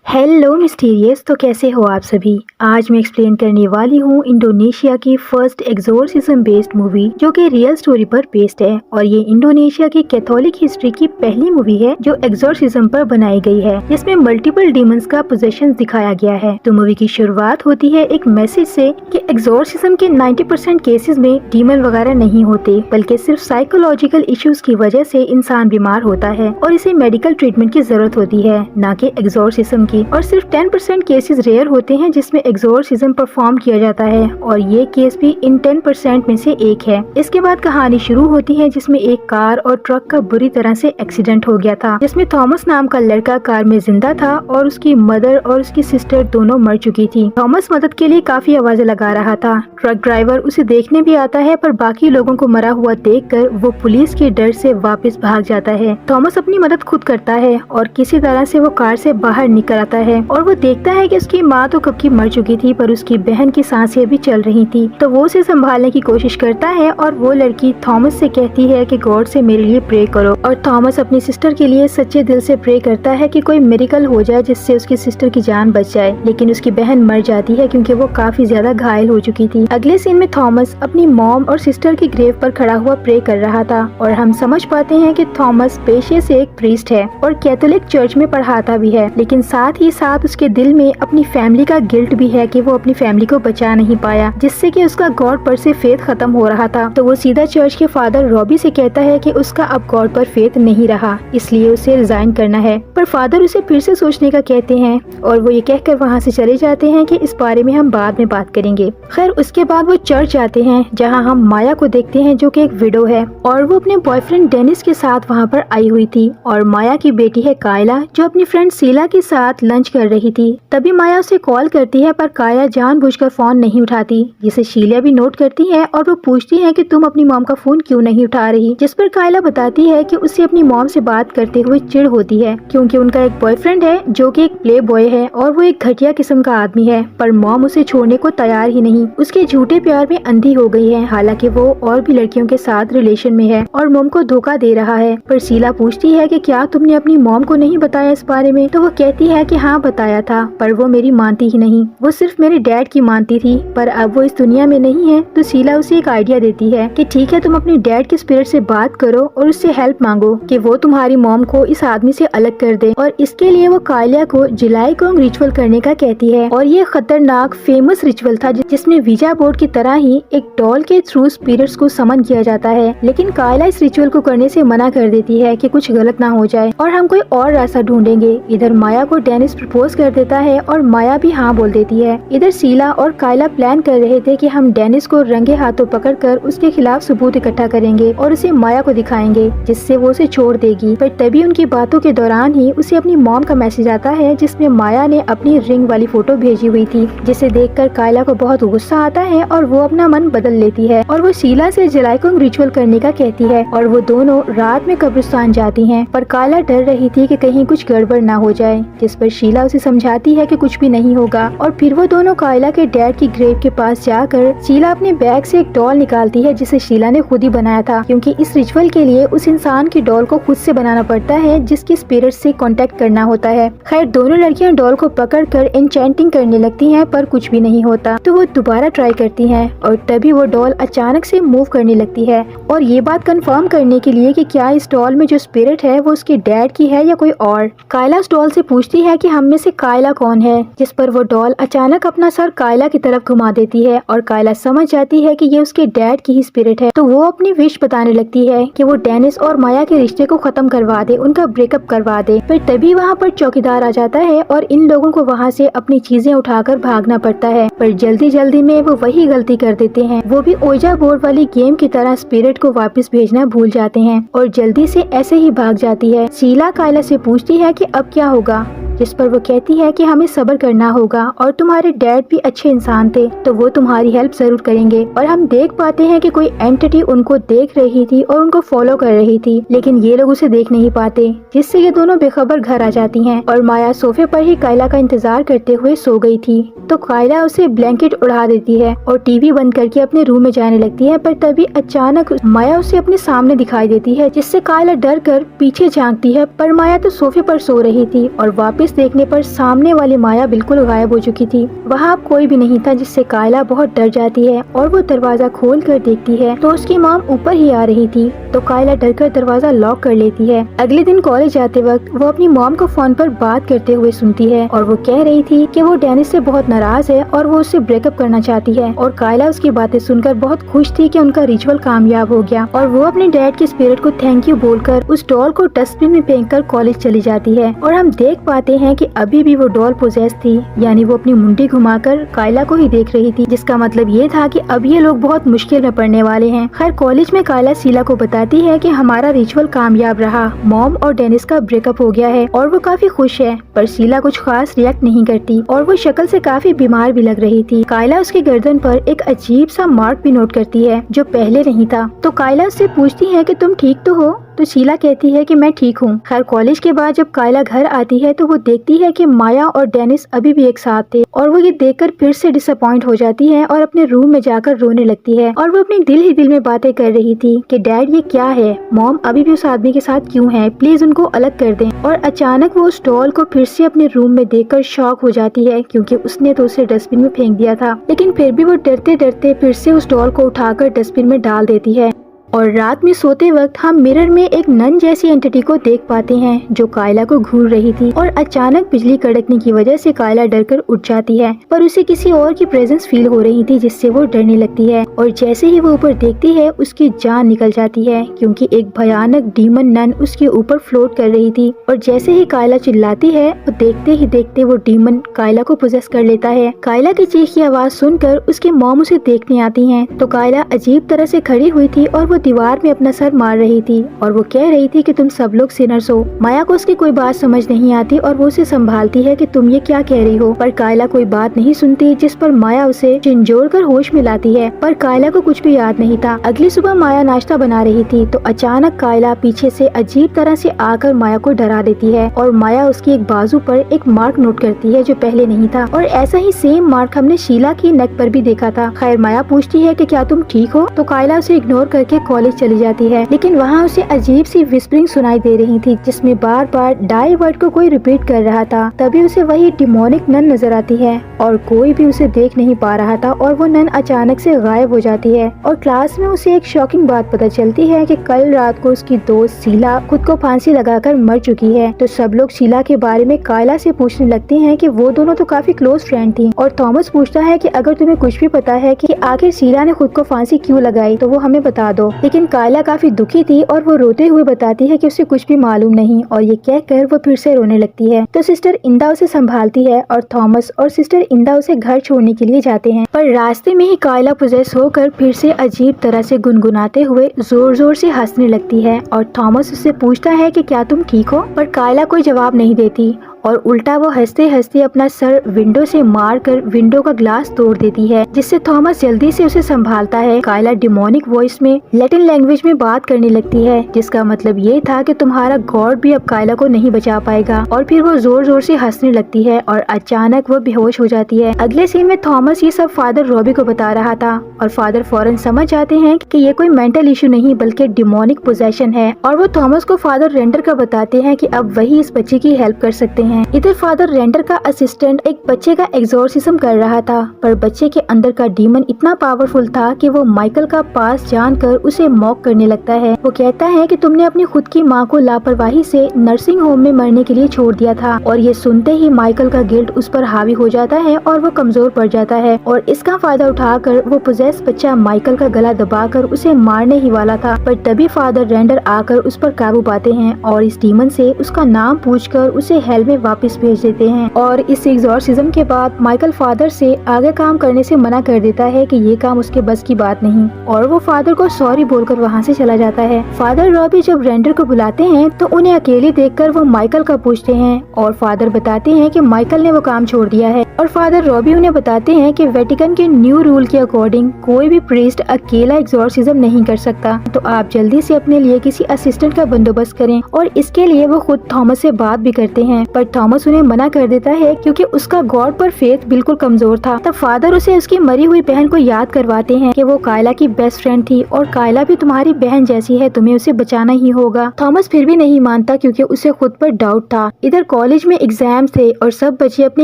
Hello mysterious. तो कैसे हो आप सभी। आज मैं एक्सप्लेन करने वाली हूँ इंडोनेशिया की फर्स्ट एक्सोर्सिज्म बेस्ड मूवी जो कि रियल स्टोरी पर बेस्ड है और ये इंडोनेशिया की कैथोलिक हिस्ट्री की पहली मूवी है जो एक्सोर्सिज्म पर बनाई गई है, जिसमें मल्टीपल डीमंस का पोजेशन दिखाया गया है। तो मूवी की शुरुआत होती है एक मैसेज से कि एक्सोर्सिज्म के 90% केसेस में डीमन वगैरह नहीं होते, बल्कि सिर्फ साइकोलॉजिकल इश्यूज की वजह से इंसान बीमार होता है और इसे मेडिकल ट्रीटमेंट की जरूरत होती है, न कि एक्सोर्सिज्म की। और सिर्फ 10% केसेस रेयर होते हैं जिसमें एक्सोर्सिज्म परफॉर्म किया जाता है और ये केस भी इन 10% में से एक है। इसके बाद कहानी शुरू होती है जिसमें एक कार और ट्रक का बुरी तरह से एक्सीडेंट हो गया था, जिसमें थॉमस नाम का लड़का कार में जिंदा था और उसकी मदर और उसकी सिस्टर दोनों मर चुकी थी। थॉमस मदद के लिए काफी आवाजें लगा रहा था। ट्रक ड्राइवर उसे देखने भी आता है, पर बाकी लोगों को मरा हुआ देखकर वो पुलिस के डर से वापस भाग जाता है। थॉमस अपनी मदद खुद करता है और किसी तरह से वो कार से बाहर निकल आता है और वो देखता है कि उसकी माँ तो कब की मर चुकी थी, पर उसकी बहन की सांसें भी चल रही थी। तो वो उसे संभालने की कोशिश करता है और वो लड़की थॉमस से कहती है कि गॉड से मेरे लिए प्रे करो। और थॉमस अपनी सिस्टर के लिए सच्चे दिल से प्रे करता है कि कोई मिरेकल हो जाए जिससे उसकी सिस्टर की जान बच जाए, लेकिन उसकी बहन मर जाती है क्योंकि वो काफी ज्यादा घायल हो चुकी थी। अगले सीन में थॉमस अपनी मॉम और सिस्टर की ग्रेव पर खड़ा हुआ प्रे कर रहा था और हम समझ पाते हैं कि थॉमस पेशे से एक प्रीस्ट है और कैथोलिक चर्च में पढ़ाता भी है, लेकिन साथ ही साथ उसके दिल में अपनी फैमिली का गिल्ट भी है कि वो अपनी फैमिली को बचा नहीं पाया, जिससे कि उसका गॉड पर से फेथ खत्म हो रहा था। तो वो सीधा चर्च के फादर रॉबी से कहता है कि उसका अब गॉड पर फेथ नहीं रहा, इसलिए उसे रिजाइन करना है। पर फादर उसे फिर से सोचने का कहते हैं और वो ये कहकर वहाँ से चले जाते हैं कि इस बारे में हम बाद में बात करेंगे। खैर, उसके बाद वो चर्च आते हैं जहाँ हम माया को देखते हैं जो कि एक विडो है और वो अपने बॉयफ्रेंड डेनिस के साथ वहाँ पर आई हुई थी। और माया की बेटी है कायला जो अपनी फ्रेंड शीला के साथ लंच कर रही थी। तभी माया उसे कॉल करती है, पर काया जानबूझकर फोन नहीं उठाती, जिसे शीला भी नोट करती है और वो पूछती है कि तुम अपनी मॉम का फोन क्यों नहीं उठा रही। जिस पर कायला बताती है कि उसे अपनी मॉम से बात करते हुए चिढ़ होती है क्योंकि उनका एक बॉयफ्रेंड है जो कि एक प्ले बॉय है और वो एक घटिया किस्म का आदमी है, पर मॉम उसे छोड़ने को तैयार ही नहीं। उसके झूठे प्यार में अंधी हो गई है, हालांकि वो और भी लड़कियों के साथ रिलेशन में है और मॉम को धोखा दे रहा है। पर शीला पूछती है कि क्या तुमने अपनी मॉम को नहीं बताया इस बारे में, तो वो कहती है कि हाँ बताया था, पर वो मेरी मानती ही नहीं, वो सिर्फ मेरे डैड की मानती थी, पर अब वो इस दुनिया में नहीं है। तो शीला उसे एक आइडिया देती है कि ठीक है, तुम अपने डैड के स्पिरिट से बात करो और उससे हेल्प मांगो कि वो तुम्हारी मॉम को इस आदमी से अलग कर दे। और इसके लिए वो कायला को जुलाई कोंग रिचुअल करने का कहती है और ये खतरनाक फेमस रिचुअल था जिसमें वीजा बोर्ड की तरह ही एक डॉल के थ्रू स्पिरिट्स को समन किया जाता है। लेकिन कायला इस रिचुअल को करने से मना कर देती है कि कुछ गलत ना हो जाए और हम कोई और रास्ता ढूंढेंगे। इधर माया को डेनिस प्रपोज कर देता है और माया भी हाँ बोल देती है। इधर शीला और कायला प्लान कर रहे थे कि हम डेनिस को रंगे हाथों पकड़कर उसके खिलाफ सबूत इकट्ठा करेंगे और उसे माया को दिखाएंगे, जिससे वो उसे छोड़ देगी। पर तभी उनकी बातों के दौरान ही उसे अपनी मॉम का मैसेज आता है जिसमें माया ने अपनी रिंग वाली फोटो भेजी हुई थी, जिसे देखकर कायला को बहुत गुस्सा आता है और वो अपना मन बदल लेती है और वो शीला से जलाइकोंग रिचुअल करने का कहती है और वो दोनों रात में कब्रिस्तान जाती हैं। पर कायला डर रही थी कि कहीं कुछ गड़बड़ ना हो जाए, जिस पर शीला उसे समझाती है कि कुछ भी नहीं होगा। और फिर वो दोनों कायला के डैड की ग्रेव के पास जाकर शीला अपने बैग से एक डॉल निकालती है जिसे शीला ने खुद ही बनाया था, क्योंकि इस रिचुअल के लिए उस इंसान की डॉल को खुद से बनाना पड़ता है जिसकी स्पिरिट से कांटेक्ट करना होता है। खैर, दोनों लड़कियां डॉल को पकड़कर एन्चेंटिंग करने लगती हैं, पर कुछ भी नहीं होता। तो वो दोबारा ट्राई करती हैं और तभी वो डॉल अचानक से मूव करने लगती है और ये बात कंफर्म करने के लिए कि क्या इस डॉल में जो स्पिरिट है वो उसके डैड की है या कोई और। कायला उस डॉल से पूछती है कि हम में से कायला कौन है, जिस पर वो डॉल अचानक अपना सर कायला की तरफ घुमा देती है और कायला समझ जाती है कि ये उसके डैड की ही स्पिरिट है। तो वो अपनी विश बताने लगती है कि वो डेनिस और माया के रिश्ते को खत्म करवा दे, उनका ब्रेकअप करवा दे। पर तभी वहाँ पर चौकीदार आ जाता है और इन लोगों को वहाँ से अपनी चीजें उठाकर भागना पड़ता है। पर जल्दी जल्दी में वो वही गलती कर देते हैं, वो भी ओजा बोर्ड वाली गेम की तरह स्पिरिट को वापस भेजना भूल जाते हैं और जल्दी से ऐसे ही भाग जाती है। शीला कायला से पूछती है कि अब क्या होगा, जिस पर वो कहती है कि हमें सब्र करना होगा और तुम्हारे डैड भी अच्छे इंसान थे तो वो तुम्हारी हेल्प जरूर करेंगे। और हम देख पाते हैं कि कोई एंटिटी उनको देख रही थी और उनको फॉलो कर रही थी, लेकिन ये लोग उसे देख नहीं पाते, जिससे ये दोनों बेखबर घर आ जाती हैं। और माया सोफे पर ही कायला का इंतजार करते हुए सो गई थी, तो कायला उसे ब्लैंकेट उड़ा देती है और टीवी बंद करके अपने रूम में जाने लगती है। पर तभी अचानक माया उसे अपने सामने दिखाई देती है, जिससे कायला डर कर पीछे झांकती है, पर माया तो सोफे पर सो रही थी और वापस डेनिस देखने पर सामने वाली माया बिल्कुल गायब हो चुकी थी। वहाँ अब कोई भी नहीं था, जिससे कायला बहुत डर जाती है और वो दरवाजा खोल कर देखती है तो उसकी मॉम ऊपर ही आ रही थी। तो कायला डरकर दरवाजा लॉक कर लेती है। अगले दिन कॉलेज जाते वक्त वो अपनी मॉम को फोन पर बात करते हुए सुनती है और वो कह रही थी कि वो डेनिस से बहुत नाराज है और वो उससे ब्रेकअप करना चाहती है। और कायला उसकी बातें सुनकर बहुत खुश थी कि उनका रिचुअल कामयाब हो गया और वो अपने डैड के स्पिरिट को थैंक यू बोलकर उस डॉल को डस्टबिन में फेंककर कॉलेज चली जाती है। और हम देख पाते हैं कि अभी भी वो डॉल पोजेस थी, यानी वो अपनी मुंडी घुमाकर कायला को ही देख रही थी, जिसका मतलब ये था कि अब ये लोग बहुत मुश्किल में पड़ने वाले हैं। खैर कॉलेज में कायला शीला को बताती है कि हमारा रिचुअल कामयाब रहा, मॉम और डेनिस का ब्रेकअप हो गया है और वो काफी खुश है। पर शीला कुछ खास रिएक्ट नहीं करती और वो शक्ल से काफी बीमार भी लग रही थी। कायला उसके गर्दन पर एक अजीब सा मार्क भी नोट करती है जो पहले नहीं था। तो कायला उससे पूछती है कि तुम ठीक तो हो? तो शीला कहती है कि मैं ठीक हूँ। खैर कॉलेज के बाद जब कायला घर आती है तो वो देखती है कि माया और डेनिस अभी भी एक साथ थे और वो ये देखकर फिर से डिसअपॉइंट हो जाती है और अपने रूम में जाकर रोने लगती है। और वो अपने दिल ही दिल में बातें कर रही थी कि डैड ये क्या है, मॉम अभी भी उस आदमी के साथ क्यों है, प्लीज उनको अलग कर दें। और अचानक वो उस डॉल को फिर से अपने रूम में देखकर शॉक हो जाती है, क्योंकि उसने तो उसे डस्टबिन में फेंक दिया था, लेकिन फिर भी वो डरते डरते फिर से उस डॉल को उठाकर डस्टबिन में डाल देती है। और रात में सोते वक्त हम मिरर में एक नन जैसी एंटिटी को देख पाते हैं जो कायला को घूर रही थी। और अचानक बिजली कड़कने की वजह से कायला डरकर उठ जाती है, पर उसे किसी और की प्रेजेंस फील हो रही थी, जिससे वो डरने लगती है। और जैसे ही वो ऊपर देखती है उसकी जान निकल जाती है, क्योंकि एक भयानक डीमन नन उसके ऊपर फ्लोट कर रही थी। और जैसे ही कायला चिल्लाती है और देखते ही देखते वो डीमन कायला को पोजेस कर लेता है। कायला की चीख की आवाज सुनकर उसकी मॉम उसे देखने आती है। तो कायला अजीब तरह से खड़ी हुई थी और वो दीवार में अपना सर मार रही थी और वो कह रही थी कि तुम सब लोग सिनर्स हो। माया को उसकी कोई बात समझ नहीं आती और वो उसे संभालती है कि तुम ये क्या कह रही हो, पर कायला कोई बात नहीं सुनती, जिस पर माया उसे झिंझोड़ कर होश में लाती है। पर कायला को कुछ भी याद नहीं था। अगली सुबह माया नाश्ता बना रही थी तो अचानक कायला पीछे से अजीब तरह से आकर माया को डरा देती है और माया उसकी एक बाजू पर एक मार्क नोट करती है जो पहले नहीं था। और ऐसा ही सेम मार्क हमने शीला की नेक पर भी देखा था। खैर माया पूछती है कि क्या तुम ठीक हो, तो कायला उसे इग्नोर करके कॉलेज चली जाती है, लेकिन वहाँ उसे अजीब सी विस्परिंग सुनाई दे रही थी, जिसमें बार बार डाई वर्ड को कोई रिपीट कर रहा था। तभी उसे वही डिमोनिक नन नजर आती है और कोई भी उसे देख नहीं पा रहा था और वो नन अचानक से गायब हो जाती है। और क्लास में उसे एक शॉकिंग बात पता चलती है कि कल रात को उसकी दोस्त शीला खुद को फांसी लगाकर मर चुकी है। तो सब लोग शीला के बारे में कायला से पूछने लगते हैं कि वो दोनों तो काफी क्लोज फ्रेंड थी। और थॉमस पूछता है कि अगर तुम्हें कुछ भी पता है कि आखिर शीला ने खुद को फांसी क्यों लगाई तो वो हमें बता दो। लेकिन कायला काफी दुखी थी और वो रोते हुए बताती है कि उसे कुछ भी मालूम नहीं, और ये कहकर वो फिर से रोने लगती है। तो सिस्टर इंदा उसे संभालती है और थॉमस और सिस्टर इंदा उसे घर छोड़ने के लिए जाते हैं। पर रास्ते में ही कायला पोजेस होकर फिर से अजीब तरह से गुनगुनाते हुए जोर जोर से हंसने लगती है और थॉमस उससे पूछता है कि क्या तुम ठीक हो, पर कायला कोई जवाब नहीं देती और उल्टा वो हंसते हंसते अपना सर विंडो से मारकर विंडो का ग्लास तोड़ देती है, जिससे थॉमस जल्दी से उसे संभालता है। कायला डिमोनिक वॉइस में लैटिन लैंग्वेज में बात करने लगती है, जिसका मतलब ये था कि तुम्हारा गॉड भी अब कायला को नहीं बचा पाएगा। और फिर वो जोर जोर से हंसने लगती है और अचानक वो बेहोश हो जाती है। अगले सीन में थॉमस ये सब फादर रॉबी को बता रहा था और फादर फौरन समझ जाते हैं कि ये कोई मेंटल इशू नहीं बल्कि डिमोनिक पोजेशन है। और वो थॉमस को फादर रेंडर का बताते हैं कि अब वही इस बच्चे की हेल्प कर सकते हैं। इधर फादर रेंडर का असिस्टेंट एक बच्चे का एग्जॉर्सिज्म कर रहा था, पर बच्चे के अंदर का डीमन इतना पावरफुल था कि वो माइकल का पास जानकर उसे मॉक करने लगता है। वो कहता है कि तुमने अपनी खुद की माँ को लापरवाही से नर्सिंग होम में मरने के लिए छोड़ दिया था। और ये सुनते ही माइकल का गिल्ट उस पर हावी हो जाता है और वो कमजोर पड़ जाता है और इसका फायदा उठाकर वो पोजेस बच्चा माइकल का गला दबाकर उसे मारने ही वाला था। पर तभी फादर रेंडर आकर उस पर काबू पाते हैं और इस डीमन से उसका नाम पूछकर उसे हेल में वापस भेज देते हैं। और इस एग्जॉर्सिज्म के बाद माइकल फादर से आगे काम करने से मना कर देता है कि ये काम उसके बस की बात नहीं, और वो फादर को सॉरी बोलकर वहाँ से चला जाता है। फादर रॉबी जब रेंडर को बुलाते हैं तो उन्हें अकेले देखकर वो माइकल का पूछते हैं और फादर बताते हैं कि माइकल ने वो काम छोड़ दिया है और फादर रॉबी उन्हें बताते हैं कि वेटिकन के न्यू रूल के अकॉर्डिंग कोई भी प्रीस्ट अकेला एग्जॉर्सिज्म नहीं कर सकता, तो आप जल्दी से अपने लिए किसी असिस्टेंट का बंदोबस्त करें। और इसके लिए वो खुद थॉमस से बात भी करते हैं, पर थॉमस उन्हें मना कर देता है क्योंकि उसका गॉड पर फेथ बिल्कुल कमजोर था। तब फादर उसे उसकी मरी हुई बहन को याद करवाते हैं कि वो कायला की बेस्ट फ्रेंड थी और कायला भी तुम्हारी बहन जैसी है, तुम्हें उसे बचाना ही होगा। थॉमस फिर भी नहीं मानता क्योंकि उसे खुद पर डाउट था। इधर कॉलेज में एग्जाम थे और सब बच्चे अपने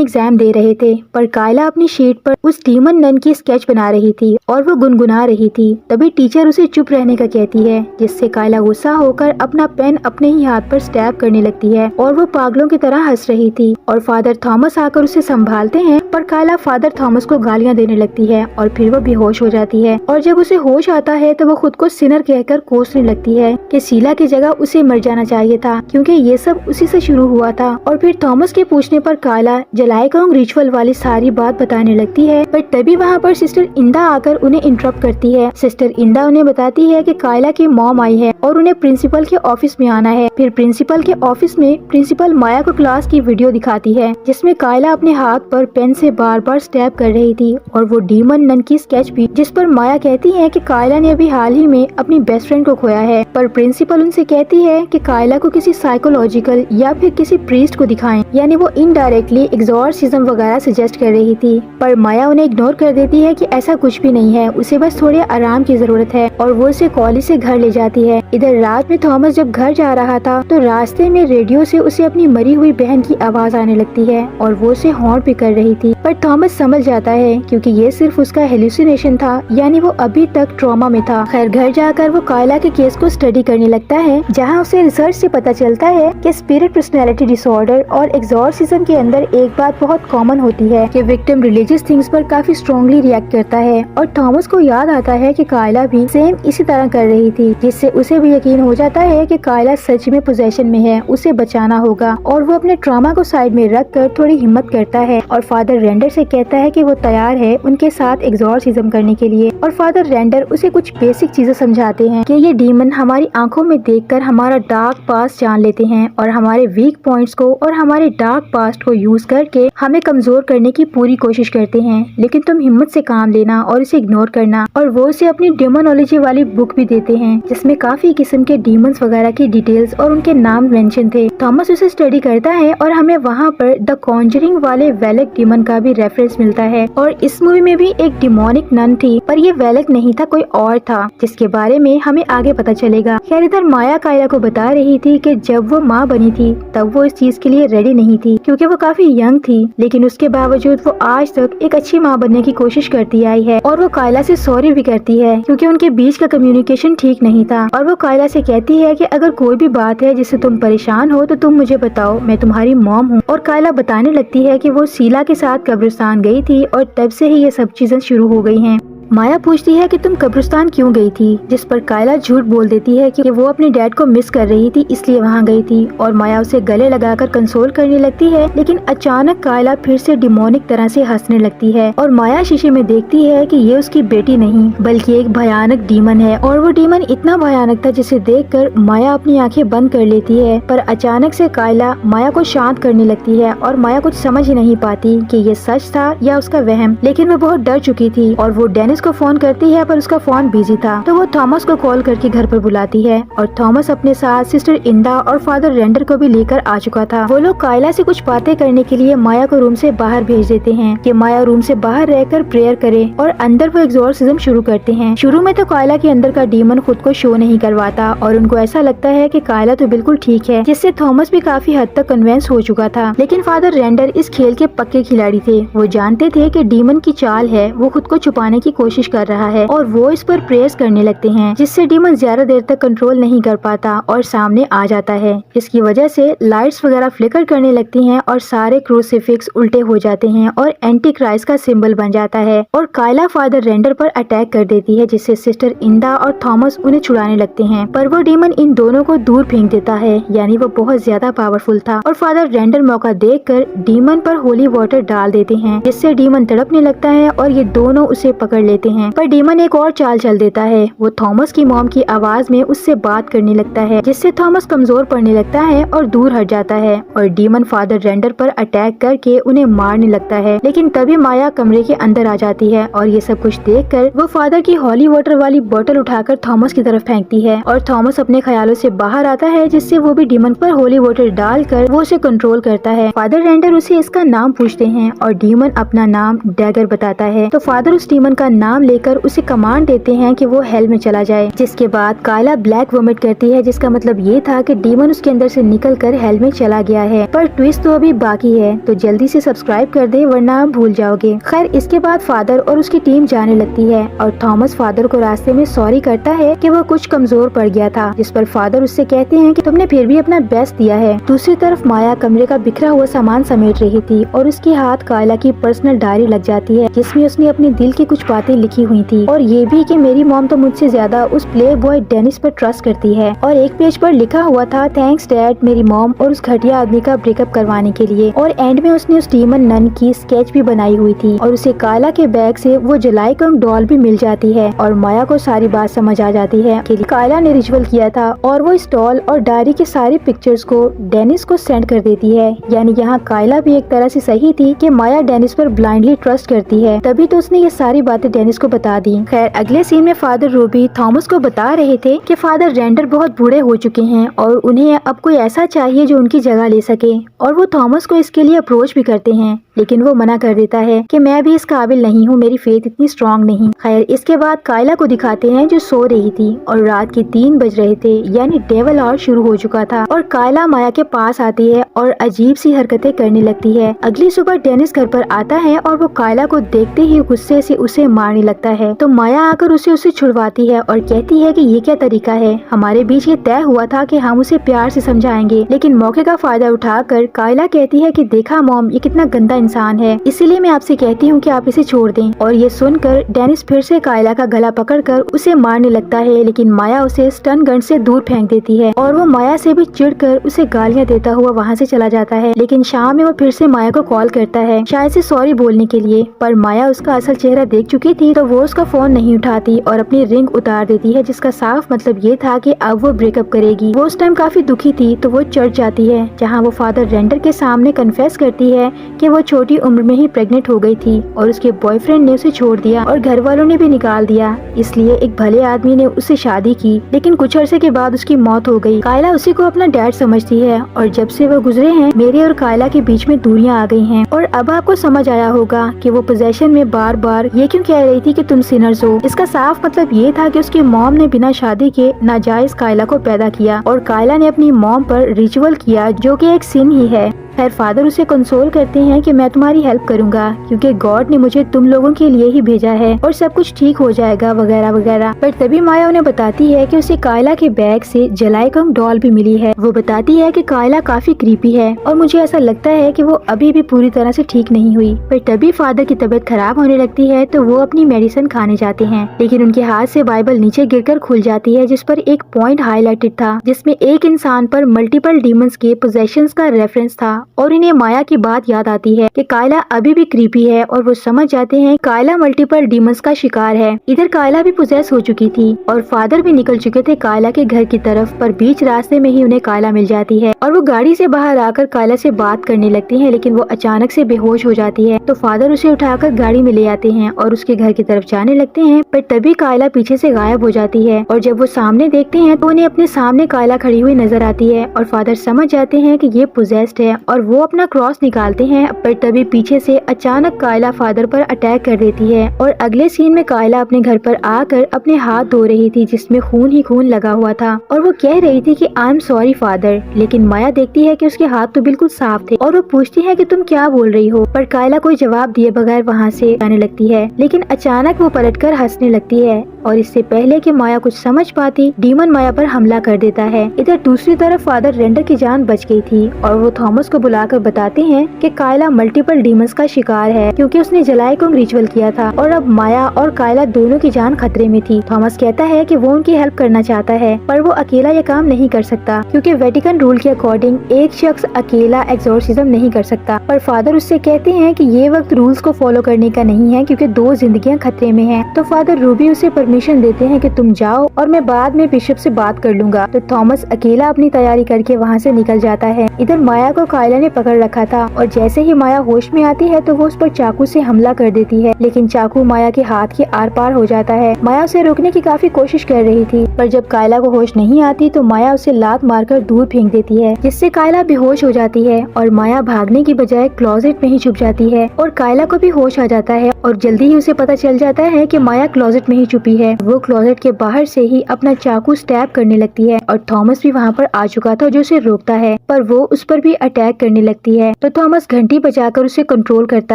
एग्जाम दे रहे थे, पर कायला अपनी शीट पर उस डीमन नन की स्केच बना रही थी और वो गुनगुना रही थी। तभी टीचर उसे चुप रहने का कहती है, जिससे कायला गुस्सा होकर अपना पेन अपने ही हाथ पर स्टैब करने लगती है और वो पागलों की तरह हंस रही थी। और फादर थॉमस आकर उसे संभालते हैं, पर कायला फादर थॉमस को गालियां देने लगती है और फिर वो बेहोश हो जाती है। और जब उसे होश आता है तो वो खुद को सिनर कहकर कोसने लगती है कि शीला की जगह उसे मर जाना चाहिए था क्योंकि ये सब उसी से शुरू हुआ था। और फिर थॉमस के पूछने पर कायला जलाएकोंग रिचुअल वाली सारी बात बताने लगती है, पर तभी वहाँ पर सिस्टर इंदा आकर उन्हें इंटरप्ट करती है। सिस्टर इंदा उन्हें बताती है कि कायला की मॉम आई है और उन्हें प्रिंसिपल के ऑफिस में आना है। फिर प्रिंसिपल के ऑफिस में प्रिंसिपल माया को क्लास की वीडियो दिखाती है जिसमें कायला अपने हाथ पर पेन से बार बार स्टैब कर रही थी और वो डीमन नन की स्केच भी, जिस पर माया कहती है कि कायला ने अभी हाल ही में अपनी बेस्ट फ्रेंड को खोया है। पर प्रिंसिपल उनसे कहती है कि कायला को किसी साइकोलॉजिकल या फिर किसी प्रीस्ट को दिखाएं, यानी वो इनडायरेक्टली एग्जॉर्सिज्म वगैरह सजेस्ट कर रही थी। पर माया उन्हें इग्नोर कर देती है कि ऐसा कुछ भी नहीं है, उसे बस थोड़े आराम की जरूरत है और वो उसे कॉलेज से घर ले जाती है। इधर रात में थॉमस जब घर जा रहा था तो रास्ते में रेडियो से उसे अपनी मरी हुई बहन की आवाज आने लगती है और वो उसे हॉर्न भी कर रही थी। पर थॉमस समझ जाता है क्योंकि ये सिर्फ उसका हेलुसिनेशन था, यानी वो अभी तक ट्रॉमा में था। खैर घर जाकर वो कायला के केस को स्टडी करने लगता है, जहाँ उसे रिसर्च से पता चलता है कि स्पिरिट पर्सनैलिटी डिसऑर्डर और एग्जॉर्सिज्म के अंदर एक बात बहुत कॉमन होती है कि विक्टिम रिलीजियस थिंग्स पर काफी स्ट्रॉन्गली रिएक्ट करता है। और थॉमस को याद आता है कि कायला भी सेम इसी तरह कर रही थी, जिससे उसे भी यकीन हो जाता है कि कायला सच में पोजेशन में है, उसे बचाना होगा। और वो अपने ट्रॉमा को साइड में रख कर थोड़ी हिम्मत करता है और फादर रेंडर से कहता है कि वो तैयार है उनके साथ एग्जॉर्सिज्म करने के लिए। और फादर रेंडर उसे कुछ बेसिक चीजें समझाते हैं कि ये डीमन हमारी आंखों में देखकर हमारा डार्क पास्ट जान लेते हैं और हमारे वीक पॉइंट्स को और हमारे डार्क पास्ट को यूज करके हमें कमजोर करने की पूरी कोशिश करते हैं, लेकिन तुम हिम्मत से काम लेना और इसे इग्नोर करना। और वो उसे अपनी डेमोनोलॉजी वाली बुक भी देते हैं जिसमें काफी किस्म के डीमंस वगैरह की डिटेल्स और उनके नाम मेंशन थे। थॉमस उसे स्टडी करता है और हमें वहाँ पर द कॉन्जरिंग वाले वेलेक डीमन का भी रेफरेंस मिलता है। और इस मूवी में भी एक डिमोनिक नन थी, पर ये वेलेक नहीं था, कोई और था, जिसके बारे में हमें आगे पता चलेगा। खैर इधर माया कायला को बता रही थी कि जब वो माँ बनी थी तब वो इस चीज के लिए रेडी नहीं थी क्योंकि वो काफी यंग थी, लेकिन उसके बावजूद वो आज तक एक अच्छी माँ बनने की कोशिश करती आई है। और वो कायला से सॉरी भी करती है क्योंकि उनके बीच का कम्युनिकेशन ठीक नहीं था। और वो कायला से कहती है कि अगर कोई भी बात है जिससे तुम परेशान हो तो तुम मुझे बताओ, मैं तुम्हारी मॉम हूँ। और कायला बताने लगती है कि वो शीला के साथ कब्रिस्तान गई थी और तब से ही ये सब चीजें शुरू हो गई हैं। माया पूछती है कि तुम कब्रिस्तान क्यों गई थी, जिस पर कायला झूठ बोल देती है कि वो अपने डैड को मिस कर रही थी इसलिए वहाँ गई थी। और माया उसे गले लगाकर कंसोल करने लगती है, लेकिन अचानक कायला फिर से डिमोनिक तरह से हंसने लगती है और माया शीशे में देखती है कि ये उसकी बेटी नहीं बल्कि एक भयानक डीमन है। और वो डीमन इतना भयानक था जिसे देखकर माया अपनी आंखें बंद कर लेती है। पर अचानक से कायला माया को शांत करने लगती है और माया कुछ समझ ही नहीं पाती कि ये सच था या उसका वहम, लेकिन वो बहुत डर चुकी थी। और वो डेनिस को फोन करती है पर उसका फोन बिजी था, तो वो थॉमस को कॉल करके घर पर बुलाती है। और थॉमस अपने साथ सिस्टर इंदा और फादर रेंडर को भी लेकर आ चुका था। वो लोग कायला से कुछ बातें करने के लिए माया को रूम से बाहर भेज देते हैं कि माया रूम से बाहर रहकर प्रेयर करे और अंदर वो एग्जॉर्सिज्म शुरू करते हैं। शुरू में तो कायला के अंदर का डीमन खुद को शो नहीं करवाता और उनको ऐसा लगता है कि कायला तो बिल्कुल ठीक है, जिससे थॉमस भी काफी हद तक कन्विंस हो चुका था। लेकिन फादर रेंडर इस खेल के पक्के खिलाड़ी थे, वो जानते थे कि डीमन की चाल है, वो खुद को छुपाने की कोशिश कर रहा है और वो इस पर प्रेस करने लगते हैं, जिससे डीमन ज्यादा देर तक कंट्रोल नहीं कर पाता और सामने आ जाता है। इसकी वजह से लाइट्स वगैरह फ्लिकर करने लगती हैं और सारे क्रूसिफिक्स उल्टे हो जाते हैं और एंटी क्राइस्ट का सिंबल बन जाता है। और कायला फादर रेंडर पर अटैक कर देती है, जिससे सिस्टर इंदा और थॉमस उन्हें छुड़ाने लगते हैं, पर वो डीमन इन दोनों को दूर फेंक देता है, यानी वो बहुत ज्यादा पावरफुल था। और फादर रेंडर मौका देखकर डीमन पर होली वाटर डाल देते हैं, जिससे डीमन तड़पने लगता है और ये दोनों उसे पकड़ लेते लेते हैं, पर डीमन एक और चाल चल देता है। वो थॉमस की मॉम की आवाज में उससे बात करने लगता है, जिससे थॉमस कमजोर पड़ने लगता है और दूर हट जाता है और डीमन फादर रेंडर पर अटैक करके उन्हें मारने लगता है। लेकिन तभी माया कमरे के अंदर आ जाती है और ये सब कुछ देखकर वो फादर की हॉली वाटर वाली बोतल उठाकर थॉमस की तरफ फेंकती है और थॉमस अपने ख्यालों से बाहर आता है, जिससे वो भी डीमन पर होली वाटर डालकर वो उसे कंट्रोल करता है। फादर रेंडर उसे इसका नाम पूछते हैं और डीमन अपना नाम डैगर बताता है, तो फादर उस डीमन का नाम लेकर उसे कमांड देते हैं कि वो हेल में चला जाए। जिसके बाद कायला ब्लैक वोमिट करती है, जिसका मतलब ये था कि डीमन उसके अंदर से निकलकर हेल में चला गया है। पर ट्विस्ट तो अभी बाकी है, तो जल्दी से सब्सक्राइब कर दे वरना आप भूल जाओगे। खैर, इसके बाद फादर और उसकी टीम जाने लगती है और थॉमस फादर को रास्ते में सॉरी करता है कि वो कुछ कमजोर पड़ गया था, जिस पर फादर उससे कहते हैं कि तुमने फिर भी अपना बेस्ट दिया है। दूसरी तरफ माया कमरे का बिखरा हुआ सामान समेट रही थी और उसके हाथ कायला की पर्सनल डायरी लग जाती है, जिसमें उसने अपने दिल की कुछ बातें लिखी हुई थी और ये भी कि मेरी मॉम तो मुझसे ज्यादा उस प्ले बॉय डेनिस पर ट्रस्ट करती है। और एक पेज पर लिखा हुआ था, थैंक्स डैड मेरी मॉम और उस घटिया आदमी का ब्रेकअप करवाने के लिए। और एंड में उसने उस डीमन नन की स्केच भी बनाई हुई थी और उसे कायला के बैग से वो जुलाई कम डॉल भी मिल जाती है और माया को सारी बात समझ आ जाती है कि कायला ने रिचुअल किया था और वो इस डॉल और डायरी के सारी पिक्चर्स को डेनिस को सेंड कर देती है। यानी यहाँ कायला भी एक तरह से सही थी कि माया डेनिस पर ब्लाइंडली ट्रस्ट करती है, तभी तो उसने ये सारी बातें डेनिस को बता दी। खैर, अगले सीन में फादर रूबी थॉमस को बता रहे थे कि फादर रेंडर बहुत बूढ़े हो चुके हैं और उन्हें अब कोई ऐसा चाहिए जो उनकी जगह ले सके, और वो थॉमस को इसके लिए अप्रोच भी करते हैं, लेकिन वो मना कर देता है कि मैं भी इस काबिल नहीं हूँ, मेरी फेथ इतनी स्ट्रांग नहीं। खैर, इसके बाद कायला को दिखाते हैं जो सो रही थी और रात के 3 बज रहे थे, यानी डेविल आवर शुरू हो चुका था और कायला माया के पास आती है और अजीब सी हरकतें करने लगती है। अगली सुबह डेनिस घर पर आता है और वो कायला को देखते ही गुस्से से उसे मारने लगता है, तो माया आकर उसे छुड़वाती है और कहती है कि ये क्या तरीका है, हमारे बीच ये तय हुआ था कि हम उसे प्यार से समझाएंगे। लेकिन मौके का फायदा उठाकर कायला कहती है कि देखा मॉम, ये कितना गंदा इंसान है, इसीलिए मैं आपसे कहती हूँ कि आप इसे छोड़ दें। और ये सुनकर डेनिस फिर से कायला का गला पकड़कर उसे मारने लगता है, लेकिन माया उसे स्टन गन से दूर फेंक देती है और वो माया से भी चिढ़कर उसे गालियाँ देता हुआ वहाँ से चला जाता है। लेकिन शाम में वो फिर से माया को कॉल करता है, शायद से सॉरी बोलने के लिए, पर माया उसका असल चेहरा देख चुकी थी, तो वो उसका फोन नहीं उठाती और अपनी रिंग उतार देती है, जिसका साफ मतलब ये था कि अब वो ब्रेकअप करेगी। वो उस टाइम काफी दुखी थी, तो वो चर्च जाती है, जहाँ वो फादर रेंडर के सामने कन्फेस करती है कि वो छोटी उम्र में ही प्रेग्नेंट हो गई थी और उसके बॉयफ्रेंड ने उसे छोड़ दिया और घर वालों ने भी निकाल दिया, इसलिए एक भले आदमी ने उससे शादी की, लेकिन कुछ अरसे के बाद उसकी मौत हो गई। कायला उसी को अपना डैड समझती है और जब से वो गुजरे हैं, मेरे और कायला के बीच में दूरियां आ गई हैं। और अब आपको समझ आया होगा कि वो पोजेशन में बार बार ये क्यों कह रही थी कि तुम सिनर्स हो। इसका साफ मतलब ये था कि उसकी मॉम ने बिना शादी के नाजायज कायला को पैदा किया और कायला ने अपनी मॉम पर रिचुअल किया, जो कि एक सिन ही है। खैर, फादर उसे कंसोल करते हैं कि मैं तुम्हारी हेल्प करूंगा क्योंकि गॉड ने मुझे तुम लोगों के लिए ही भेजा है और सब कुछ ठीक हो जाएगा वगैरह वगैरह। पर तभी माया उन्हें बताती है कि उसे कायला के बैग से जलाई कम डॉल भी मिली है। वो बताती है कि कायला काफी क्रीपी है और मुझे ऐसा लगता है कि वो अभी भी पूरी तरह से ठीक नहीं हुई। पर तभी फादर की तबीयत खराब होने लगती है, तो वो अपनी मेडिसिन खाने जाते हैं, लेकिन उनके हाथ से बाइबल नीचे गिरकर खुल जाती है, जिस पर एक पॉइंट हाईलाइटेड था, जिसमें एक इंसान पर मल्टीपल डीमंस के पोजेशंस का रेफरेंस था। और इन्हें माया की बात याद आती है कि कायला अभी भी क्रीपी है और वो समझ जाते हैं कायला मल्टीपल डीमंस का शिकार है। इधर कायला भी पोजेस हो चुकी थी और फादर भी निकल चुके थे कायला के घर की तरफ, पर बीच रास्ते में ही उन्हें कायला मिल जाती है और वो गाड़ी से बाहर आकर कायला से बात करने लगती है, लेकिन वो अचानक से बेहोश हो जाती है। तो फादर उसे उठाकर गाड़ी में ले आते हैं और उसके घर की तरफ जाने लगते हैं, पर तभी कायला पीछे से गायब हो जाती है और जब वो सामने देखते हैं तो उन्हें अपने सामने कायला खड़ी हुई नजर आती है और फादर समझ जाते हैं कि ये पोजेस्ड है और वो अपना क्रॉस निकालते हैं। पर तभी पीछे से अचानक कायला फादर पर अटैक कर देती है और अगले सीन में कायला अपने घर पर आकर अपने हाथ धो रही थी, जिसमें खून ही खून लगा हुआ था और वो कह रही थी कि आई एम सॉरी फादर। लेकिन माया देखती है कि उसके हाथ तो बिल्कुल साफ थे और वो पूछती है कि तुम क्या बोल रही हो, पर कायला कोई जवाब दिए बगैर वहाँ से जाने लगती है। लेकिन अचानक वो पलटकर हंसने लगती है और इससे पहले कि माया कुछ समझ पाती, डीमन माया पर हमला कर देता है। इधर दूसरी तरफ फादर रेंडर की जान बच गई थी और वो थॉमस को बुलाकर बताते हैं कि कायला मल्टीपल डीमंस का शिकार है क्योंकि उसने जलाइकुंग रिचुअल किया था और अब माया और कायला दोनों की जान खतरे में थी। थॉमस कहता है कि वो उनकी हेल्प करना चाहता है पर वो अकेला ये काम नहीं कर सकता क्योंकि वेटिकन रूल के अकॉर्डिंग एक शख्स अकेला एक्सोर्सिज्म नहीं कर सकता। पर फादर उससे कहते हैं कि ये वक्त रूल्स को फॉलो करने का नहीं है क्योंकि 2 जिंदगियां खतरे में हैं। तो फादर रूबी उसे परमिशन देते हैं कि तुम जाओ और मैं बाद में बिशप से बात कर लूंगा। तो थॉमस अकेला अपनी तैयारी करके वहाँ से निकल जाता है। इधर माया को कायला ने पकड़ रखा था और जैसे ही माया होश में आती है तो वो उस पर चाकू से हमला कर देती है, लेकिन चाकू माया के हाथ के आर पार हो जाता है। माया उसे रोकने की काफी कोशिश कर रही थी पर जब कायला को होश नहीं आती तो माया उसे लात मारकर दूर फेंक देती है जिससे कायला बेहोश हो जाती है और माया भागने की बजाय क्लोजेट में ही छुप जाती है और कायला को भी होश आ जाता है और जल्दी ही उसे पता चल जाता है कि माया क्लोजेट में ही छुपी है। वो क्लोजेट के बाहर से ही अपना चाकू स्टैब करने लगती है और थॉमस भी वहाँ पर आ चुका था जो उसे रोकता है पर वो उस पर भी अटैक करने लगती है। तो थॉमस घंटी बजाकर उसे कंट्रोल करता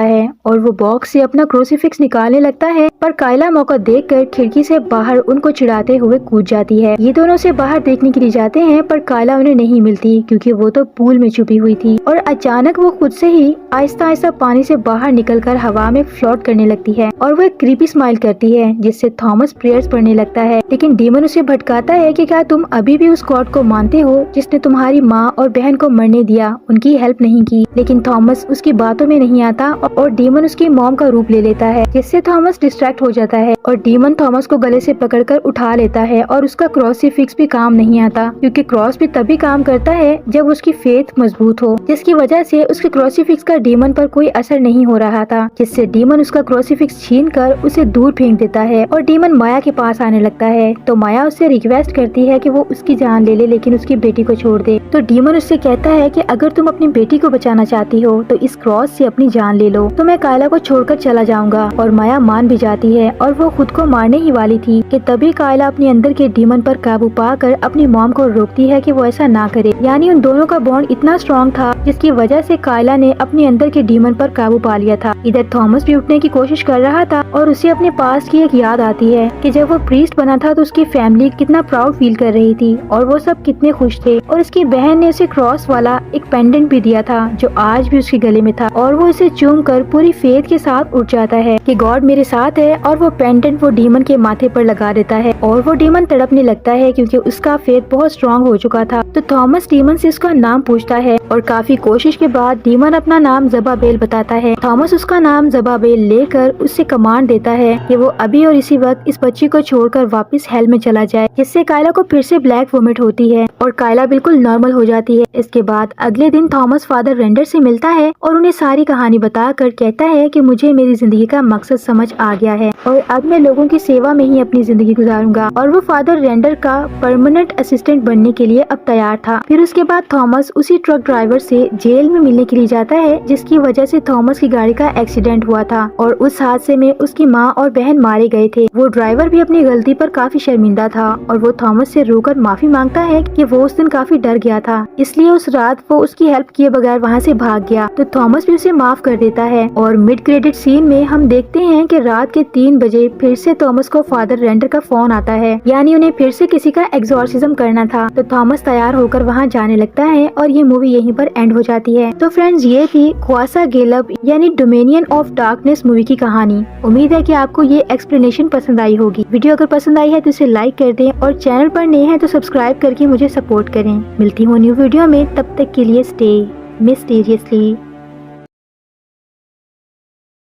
है और वो बॉक्स से अपना क्रूसीफिक्स निकालने लगता है पर कायला मौका देखकर खिड़की से बाहर उनको चिढ़ाते हुए कूद जाती है। ये दोनों से बाहर देखने के लिए जाते हैं पर कायला उन्हें नहीं मिलती क्योंकि वो तो पूल में छुपी हुई थी और अचानक वो खुद से ही आहिस्ता आहिस्ता पानी से बाहर निकलकर हवा में फ्लोट करने लगती है और वो एक क्रीपी स्माइल करती है जिससे थॉमस प्रेयर्स पढ़ने लगता है। लेकिन डीमन उसे भटकाता है कि क्या तुम अभी भी उस गॉड को मानते हो जिसने तुम्हारी माँ और बहन को मरने दिया, उनकी हेल्प नहीं की। लेकिन थॉमस उसकी बातों में नहीं आता और डीमन उसकी मॉम का रूप ले लेता है जिससे थॉमस डिस्ट्रैक्ट हो जाता है और डीमन थॉमस को गले से पकड़कर उठा लेता है और उसका क्रूसीफिक्स भी काम नहीं आता क्योंकि क्रॉस भी तभी काम करता है जब उसकी फेथ मजबूत हो, जिसकी वजह से उसके क्रूसीफिक्स का डीमन पर कोई असर नहीं हो रहा था जिससे डीमन उसका क्रूसीफिक्स छीन कर उसे दूर फेंक देता है और डीमन माया के पास आने लगता है। तो माया उससे रिक्वेस्ट करती है कि वो उसकी जान ले ले लेकिन उसकी बेटी को छोड़ दे। तो डीमन उससे कहता है कि अगर तुम अपनी बेटी को बचाना चाहती हो तो इस क्रॉस से अपनी जान ले लो, तो मैं कायला को छोड़कर चला जाऊंगा। और माया मान भी जाती है और वो खुद को मारने ही वाली थी कि तभी कायला अपने अंदर के डीमन पर काबू पाकर अपनी मॉम को रोकती है कि वो ऐसा ना करे। यानी उन दोनों का बॉन्ड इतना स्ट्रॉन्ग था जिसकी वजह से कायला ने अपने अंदर के डीमन पर काबू पा लिया था। इधर थॉमस भी उठने की कोशिश कर रहा था और उसे अपने पास की एक याद आती है कि जब वो प्रीस्ट बना था तो उसकी फैमिली कितना प्राउड फील कर रही थी और वो सब कितने खुश थे और उसकी बहन ने उसे क्रॉस वाला एक पेंडेंट भी दिया था जो आज भी उसके गले में था और वो इसे चूम कर पूरी फेथ के साथ उठ जाता है कि गॉड मेरे साथ है और वो पेंडेंट वो डीमन के माथे पर लगा देता है और वो डीमन तड़पने लगता है क्योंकि उसका फेथ बहुत स्ट्रॉन्ग हो चुका था। तो थॉमस डीमन से उसका नाम पूछता है और काफी कोशिश के बाद डीमन अपना नाम ज़बाबेल बताता है। थॉमस उसका नाम ज़बाबेल लेकर उससे कमांड देता है कि वो अभी और इसी वक्त इस बच्ची को छोड़कर वापस हेल में चला जाए, जिससे कायला को फिर से ब्लैक वोमिट होती है और कायला बिल्कुल नॉर्मल हो जाती है। इसके बाद अगले दिन थॉमस फादर रेंडर से मिलता है और उन्हें सारी कहानी बताकर कहता है कि मुझे मेरी जिंदगी का मकसद समझ आ गया है और अब मैं लोगों की सेवा में ही अपनी जिंदगी गुजारूंगा। और वो फादर रेंडर का परमानेंट असिस्टेंट बनने के लिए अब तैयार था। फिर उसके बाद थॉमस उसी ट्रक ड्राइवर से जेल में मिलने के लिए जाता है जिसकी वजह से थॉमस की गाड़ी का एक्सीडेंट हुआ था और उस हादसे में उसकी माँ और बहन मारे गए थे। वो ड्राइवर भी अपनी गलती पर काफी शर्मिंदा था और वो थॉमस से रोकर माफी मांगता है कि वो उस दिन काफी डर गया था, इसलिए उस रात वो उसकी हेल्प किए बगैर वहाँ से भाग गया। तो थॉमस भी उसे माफ कर देता है और मिड क्रेडिट सीन में हम देखते हैं कि रात के 3 बजे फिर से थॉमस को फादर रेंडर का फोन आता है, यानी उन्हें फिर से किसी का एक्सोर्सिज्म करना था। तो थॉमस तैयार होकर वहाँ जाने लगता है और ये मूवी यहीं पर एंड हो जाती है। तो फ्रेंड्स, ये थी ख्वासा गेलब यानी डोमेनियन ऑफ डार्कनेस मूवी की कहानी। उम्मीद है कि आपको ये एक्सप्लेनेशन पसंद आई होगी। वीडियो अगर पसंद आई है तो इसे लाइक कर दें और चैनल पर नए हैं तो सब्सक्राइब करके मुझे सपोर्ट करें। मिलती हूँ न्यू वीडियो में, तब तक के लिए स्टे मिस्टीरियसली।